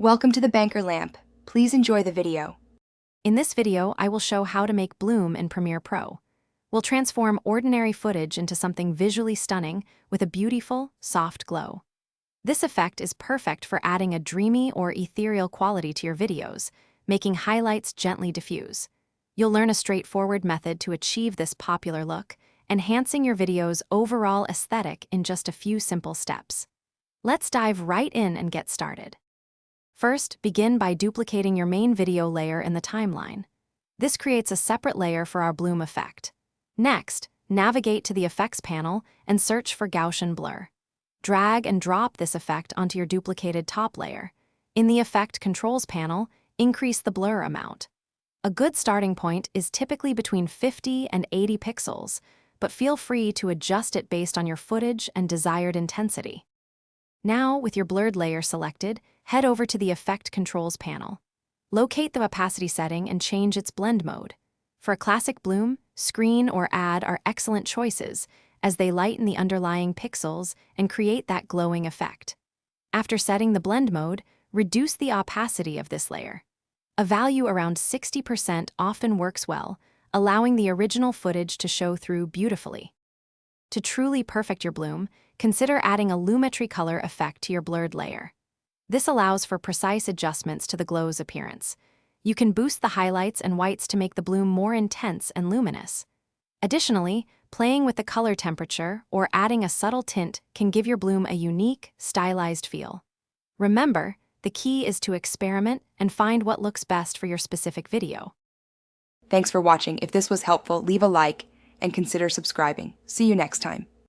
Welcome to the Banker Lamp. Please enjoy the video. In this video, I will show how to make bloom in Premiere Pro. We'll transform ordinary footage into something visually stunning with a beautiful, soft glow. This effect is perfect for adding a dreamy or ethereal quality to your videos, making highlights gently diffuse. You'll learn a straightforward method to achieve this popular look, enhancing your video's overall aesthetic in just a few simple steps. Let's dive right in and get started. First, begin by duplicating your main video layer in the timeline. This creates a separate layer for our bloom effect. Next, navigate to the Effects panel and search for Gaussian Blur. Drag and drop this effect onto your duplicated top layer. In the Effect Controls panel, increase the blur amount. A good starting point is typically between 50 and 80 pixels, but feel free to adjust it based on your footage and desired intensity. Now, with your blurred layer selected, head over to the Effect Controls panel. Locate the opacity setting and change its blend mode. For a classic bloom, screen or add are excellent choices, as they lighten the underlying pixels and create that glowing effect. After setting the blend mode, reduce the opacity of this layer. A value around 60% often works well, allowing the original footage to show through beautifully. To truly perfect your bloom, consider adding a lumetri color effect to your blurred layer. This allows for precise adjustments to the glow's appearance. You can boost the highlights and whites to make the bloom more intense and luminous. Additionally, playing with the color temperature or adding a subtle tint can give your bloom a unique, stylized feel. Remember, the key is to experiment and find what looks best for your specific video. Thanks for watching. If this was helpful, leave a like and consider subscribing. See you next time.